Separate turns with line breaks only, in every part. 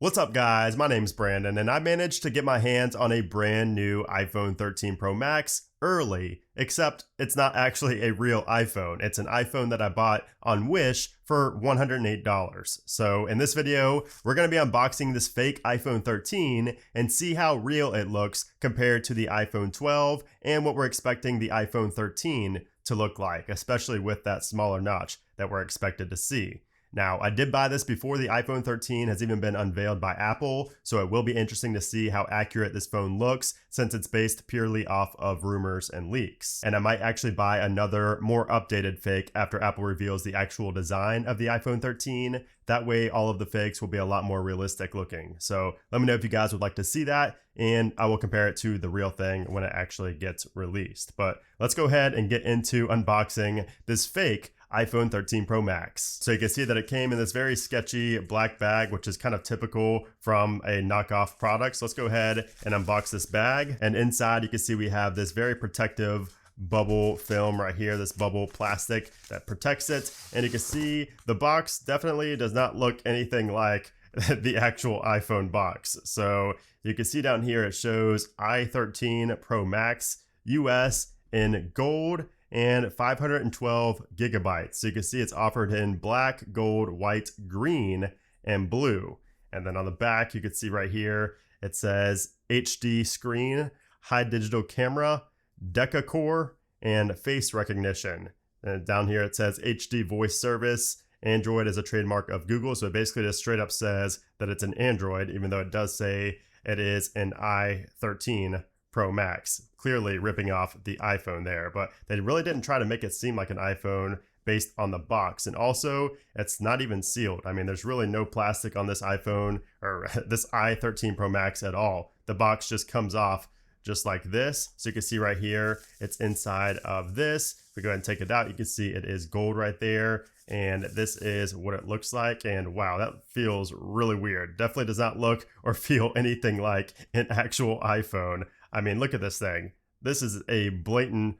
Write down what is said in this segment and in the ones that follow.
What's up guys, my name's Brandon and I managed to get my hands on a brand new iPhone 13 Pro Max early, except it's not actually a real iPhone. It's an iPhone that I bought on Wish for $108. So in this video, we're going to be unboxing this fake iPhone 13 and see how real it looks compared to the iPhone 12 and what we're expecting the iPhone 13 to look like, especially with that smaller notch that we're expected to see. Now, I did buy this before the iPhone 13 has even been unveiled by Apple, so it will be interesting to see how accurate this phone looks since it's based purely off of rumors and leaks. And I might actually buy another more updated fake after Apple reveals the actual design of the iPhone 13. That way, all of the fakes will be a lot more realistic looking. So let me know if you guys would like to see that, and I will compare it to the real thing when it actually gets released. But let's go ahead and get into unboxing this fake iPhone 13 Pro Max. So you can see that it came in this very sketchy black bag, which is kind of typical from a knockoff product. So let's go ahead and unbox this bag. And inside you can see we have this very protective bubble film right here, this bubble plastic that protects it. And you can see the box definitely does not look anything like the actual iPhone box. So you can see down here it shows i13 Pro Max US in gold and 512 gigabytes. So you can see it's offered in black, gold, white, green, and blue. And then on the back, you can see right here, it says HD screen, high digital camera, Deca core, and face recognition. And down here it says HD voice service. Android is a trademark of Google. So it basically just straight up says that it's an Android, even though it does say it is an i13 Pro Max, clearly ripping off the iPhone there, but they really didn't try to make it seem like an iPhone based on the box. And also, it's not even sealed. I mean, there's really no plastic on this iPhone or this i13 Pro Max at all. The box just comes off just like this. So you can see right here, it's inside of this. If we go ahead and take it out, you can see it is gold right there. And this is what it looks like. And wow, that feels really weird. Definitely does not look or feel anything like an actual iPhone. I mean, look at this thing. This is a blatant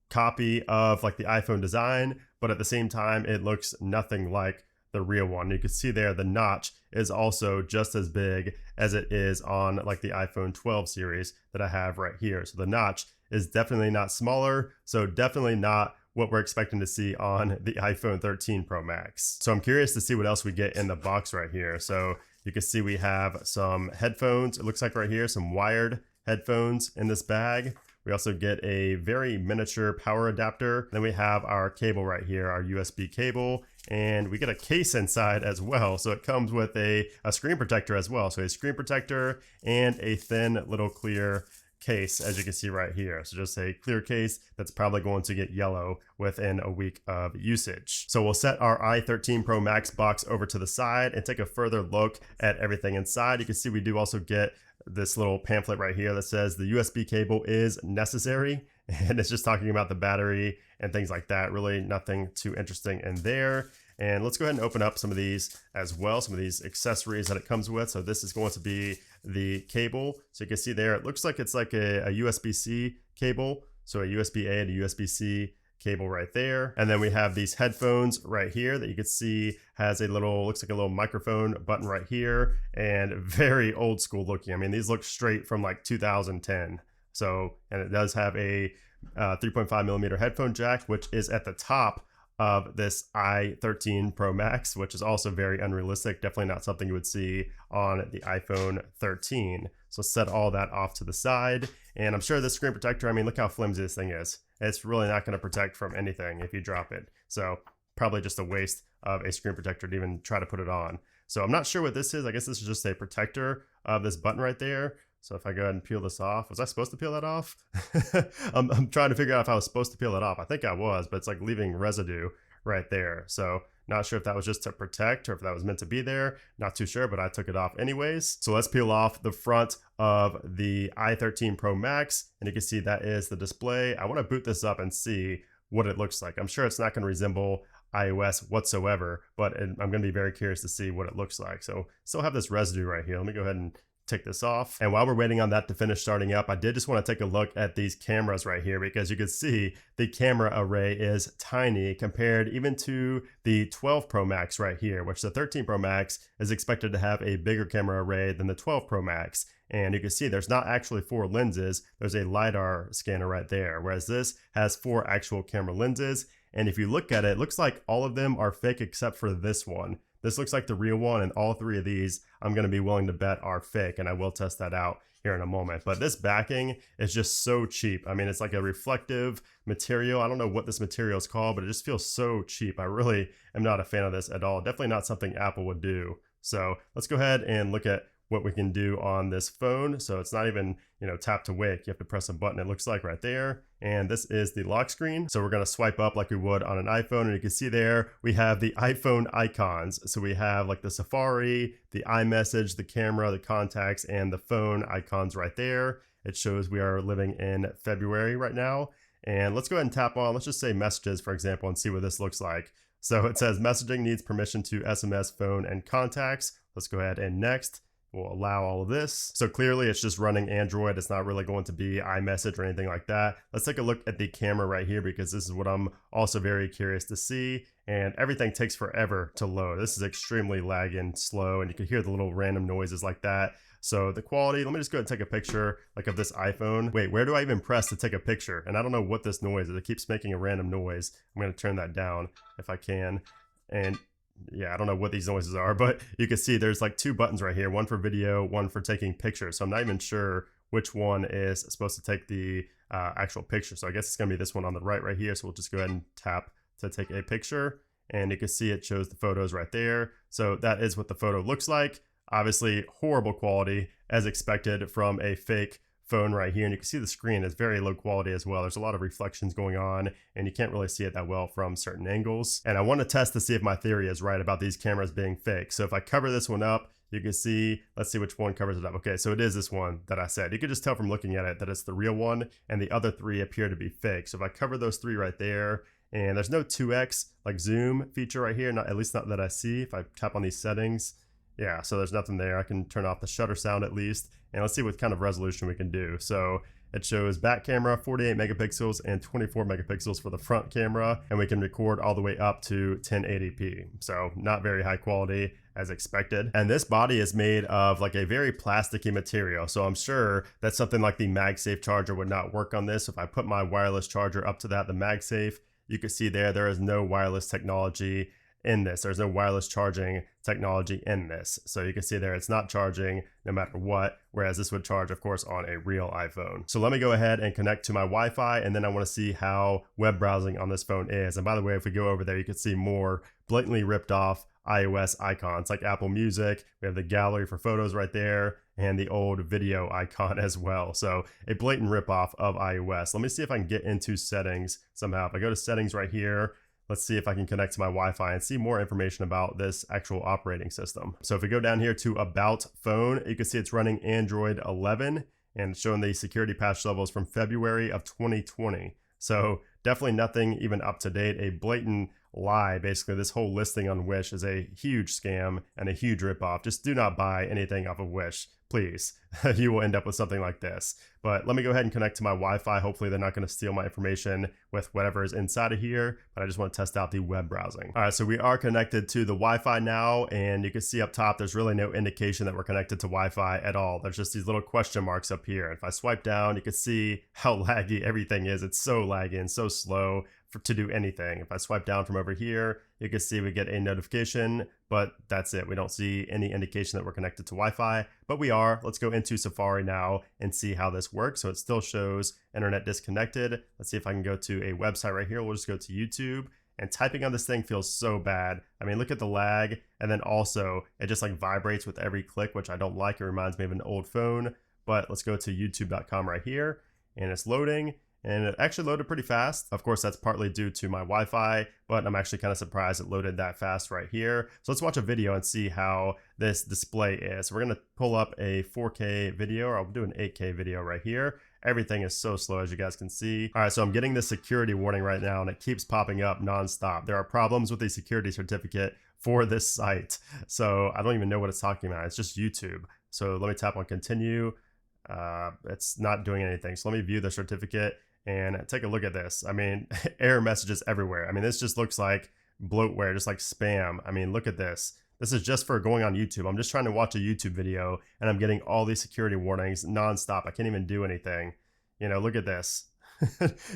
copy of like the iPhone design, but at the same time, it looks nothing like the real one. You can see there, the notch is also just as big as it is on like the iPhone 12 series that I have right here. So the notch is definitely not smaller. So definitely not what we're expecting to see on the iPhone 13 Pro Max. So I'm curious to see what else we get in the box right here. So you can see we have some headphones. It looks like right here, some wired headphones in this bag. We also get a very miniature power adapter. Then we have our cable right here, our USB cable, and we get a case inside as well. So it comes with a screen protector as well. So a screen protector and a thin little clear case, as you can see right here. So just a clear case that's probably going to get yellow within a week of usage. So we'll set our i13 Pro Max box over to the side and take a further look at everything inside. You can see we do also get this little pamphlet right here that says the USB cable is necessary, and it's just talking about the battery and things like that. Really nothing too interesting in there. And let's go ahead and open up some of these as well, some of these accessories that it comes with. So this is going to be the cable. So you can see there, it looks like it's like a USB-C cable. So a USB-A and a USB-C cable right there. And then we have these headphones right here that you can see has a little, looks like a little microphone button right here, and very old school looking. I mean, these look straight from like 2010. So, and it does have a 3.5 millimeter headphone jack, which is at the top of this i13 Pro Max, which is also very unrealistic. Definitely not something you would see on the iPhone 13. So set all that off to the side. And I'm sure this screen protector, I mean, look how flimsy this thing is. It's really not going to protect from anything if you drop it. So probably just a waste of a screen protector to even try to put it on. So I'm not sure what this is. I guess this is just a protector of this button right there. So if I go ahead and peel this off, was I supposed to peel that off? I'm trying to figure out if I was supposed to peel it off. I think I was, but it's like leaving residue right there. So not sure if that was just to protect or if that was meant to be there. Not too sure, but I took it off anyways. So let's peel off the front of the i13 Pro Max. And you can see that is the display. I want to boot this up and see what it looks like. I'm sure it's not going to resemble iOS whatsoever, but I'm going to be very curious to see what it looks like. So still have this residue right here. Let me go ahead and take this off. And while we're waiting on that to finish starting up, I did just want to take a look at these cameras right here, because you can see the camera array is tiny compared even to the 12 Pro Max right here, which the 13 Pro Max is expected to have a bigger camera array than the 12 Pro Max. And you can see there's not actually 4 lenses, there's a LiDAR scanner right there, whereas this has 4 actual camera lenses. And if you look at it, it looks like all of them are fake except for this one. This looks like the real one, and all 3 of these I'm going to be willing to bet are fake, and I will test that out here in a moment. But this backing is just so cheap. I mean, it's like a reflective material. I don't know what this material is called, but it just feels so cheap. I really am not a fan of this at all. Definitely not something Apple would do. So let's go ahead and look at what we can do on this phone. So it's not even, tap to wake. You have to press a button, it looks like right there. And this is the lock screen. So we're going to swipe up like we would on an iPhone. And you can see there, we have the iPhone icons. So we have like the Safari, the iMessage, the camera, the contacts, and the phone icons right there. It shows we are living in February right now. And let's go ahead and tap on, let's just say messages, for example, and see what this looks like. So it says messaging needs permission to SMS, phone, and contacts. Let's go ahead and next. We'll allow all of this. So clearly it's just running Android. It's not really going to be iMessage or anything like that. Let's take a look at the camera right here, because this is what I'm also very curious to see. And everything takes forever to load. This is extremely laggy and slow, and you can hear the little random noises like that. So the quality, let me just go ahead and take a picture like of this iPhone. Wait, where do I even press to take a picture? And I don't know what this noise is. It keeps making a random noise. I'm going to turn that down if I can. And yeah, I don't know what these noises are, but you can see there's like 2 buttons right here, one for video, one for taking pictures. So I'm not even sure which one is supposed to take the actual picture. So I guess it's going to be this one on the right here. So we'll just go ahead and tap to take a picture, and you can see it shows the photos right there. So that is what the photo looks like. Obviously horrible quality as expected from a fake phone right here, and you can see the screen is very low quality as well. There's a lot of reflections going on, and you can't really see it that well from certain angles. And I want to test to see if my theory is right about these cameras being fake. So if I cover this one up, you can see, let's see which one covers it up. Okay, so it is this one that I said. You can just tell from looking at it that it's the real one, and the other 3 appear to be fake. So if I cover those 3 right there, and there's no 2x like zoom feature right here, not, at least not that I see. If I tap on these settings, yeah, so there's nothing there. I can turn off the shutter sound at least, and let's see what kind of resolution we can do. So it shows back camera 48 megapixels and 24 megapixels for the front camera, and we can record all the way up to 1080p. So not very high quality as expected. And this body is made of like a very plasticky material. So I'm sure that something like the MagSafe charger would not work on this. If I put my wireless charger up to that, the MagSafe, you can see there is no wireless technology in this. There's no wireless charging technology in this. So you can see there it's not charging no matter what, whereas this would charge, of course, on a real iPhone. So let me go ahead and connect to my Wi-Fi, and then I want to see how web browsing on this phone is. And by the way, if we go over there, you can see more blatantly ripped off iOS icons like Apple Music. We have the gallery for photos right there, and the old video icon as well. So a blatant ripoff of iOS. Let me see if I can get into settings somehow. If I go to settings right here, let's see if I can connect to my Wi-Fi and see more information about this actual operating system. So if we go down here to About Phone, you can see it's running Android 11 and showing the security patch levels from February of 2020. So definitely nothing even up to date, a blatant lie. Basically, this whole listing on Wish is a huge scam and a huge ripoff. Just do not buy anything off of Wish, please. You will end up with something like this. But let me go ahead and connect to my Wi-Fi. Hopefully they're not going to steal my information with whatever is inside of here, but I just want to test out the web browsing. All right, so we are connected to the Wi-Fi now, and you can see up top there's really no indication that we're connected to Wi-Fi at all. There's just these little question marks up here. If I swipe down, you can see how laggy everything is. It's so laggy and so slow to do anything. If I swipe down from over here, you can see we get a notification, but that's it. We don't see any indication that we're connected to Wi-Fi, but we are. Let's go into Safari now and see how this works. So it still shows internet disconnected. Let's see if I can go to a website right here. We'll just go to YouTube, and typing on this thing feels so bad. I mean, look at the lag, and then also it just like vibrates with every click, which I don't like. It reminds me of an old phone. But let's go to youtube.com right here, and it's loading. And it actually loaded pretty fast. Of course, that's partly due to my Wi-Fi, but I'm actually kind of surprised it loaded that fast right here. So let's watch a video and see how this display is. So we're gonna pull up a 4K video, or I'll do an 8K video right here. Everything is so slow, as you guys can see. All right, so I'm getting this security warning right now, and it keeps popping up nonstop. There are problems with the security certificate for this site. So I don't even know what it's talking about. It's just YouTube. So let me tap on continue. It's not doing anything. So let me view the certificate and take a look at this. I mean, error messages everywhere. I mean, this just looks like bloatware, just like spam. I mean, look at this. This is just for going on YouTube. I'm just trying to watch a YouTube video and I'm getting all these security warnings nonstop. I can't even do anything. You know, look at this.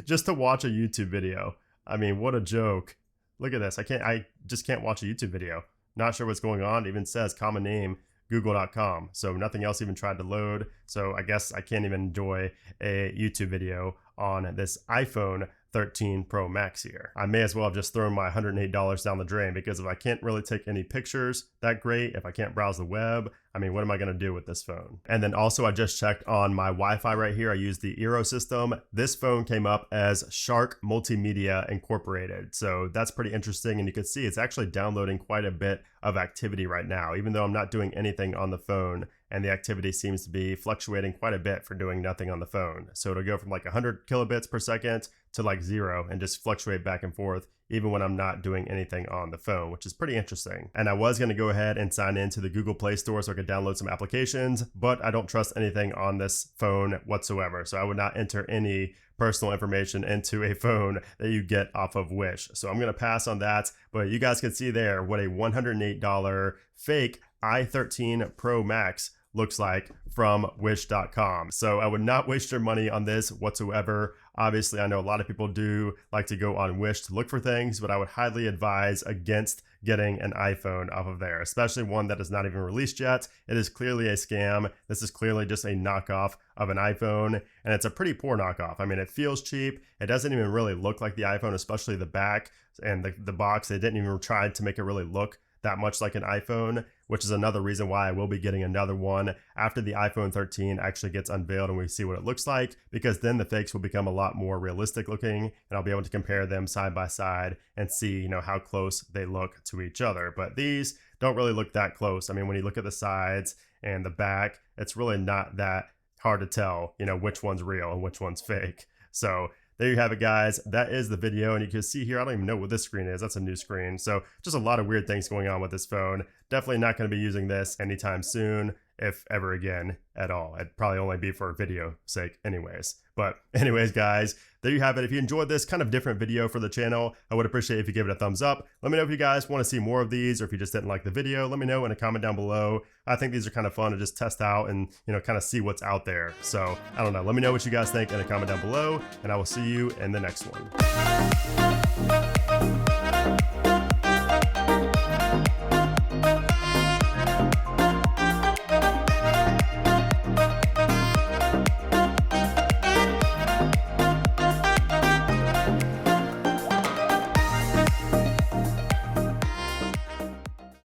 Just to watch a YouTube video. I mean, what a joke. Look at this. I just can't watch a YouTube video. Not sure what's going on. It even says common name google.com. So nothing else even tried to load. So I guess I can't even enjoy a YouTube video on this iPhone 13 Pro Max here. I may as well have just thrown my $108 down the drain, because if I can't really take any pictures that great, if I can't browse the web, I mean, what am I going to do with this phone? And then also I just checked on my Wi-Fi right here. I used the Eero system. This phone came up as Shark Multimedia Incorporated. So that's pretty interesting. And you can see it's actually downloading quite a bit of activity right now, even though I'm not doing anything on the phone. And the activity seems to be fluctuating quite a bit for doing nothing on the phone. So it'll go from like 100 kilobits per second to like 0 and just fluctuate back and forth even when I'm not doing anything on the phone, which is pretty interesting. And I was gonna go ahead and sign into the Google Play Store so I could download some applications, but I don't trust anything on this phone whatsoever. So I would not enter any personal information into a phone that you get off of Wish. So I'm gonna pass on that, but you guys can see there what a $108 fake i13 Pro Max looks like from wish.com. So I would not waste your money on this whatsoever. Obviously, I know a lot of people do like to go on Wish to look for things, but I would highly advise against getting an iPhone off of there, especially one that is not even released yet. It is clearly a scam. This is clearly just a knockoff of an iPhone, and it's a pretty poor knockoff. I mean, it feels cheap. It doesn't even really look like the iPhone, especially the back and the box. They didn't even try to make it really look that much like an iPhone, which is another reason why I will be getting another one after the iPhone 13 actually gets unveiled and we see what it looks like, because then the fakes will become a lot more realistic looking and I'll be able to compare them side by side and see, you know, how close they look to each other. But these don't really look that close. I mean, when you look at the sides and the back, it's really not that hard to tell, you know, which one's real and which one's fake. So there you have it, guys. That is the video, and you can see here, I don't even know what this screen is. That's a new screen. So just a lot of weird things going on with this phone. Definitely not going to be using this anytime soon, if ever again at all. It'd probably only be for video sake anyways. But anyways, guys, there you have it. If you enjoyed this kind of different video for the channel, I would appreciate if you give it a thumbs up. Let me know if you guys want to see more of these, or if you just didn't like the video, let me know in a comment down below. I think these are kind of fun to just test out and, you know, kind of see what's out there. So I don't know. Let me know what you guys think in a comment down below, and I will see you in the next one.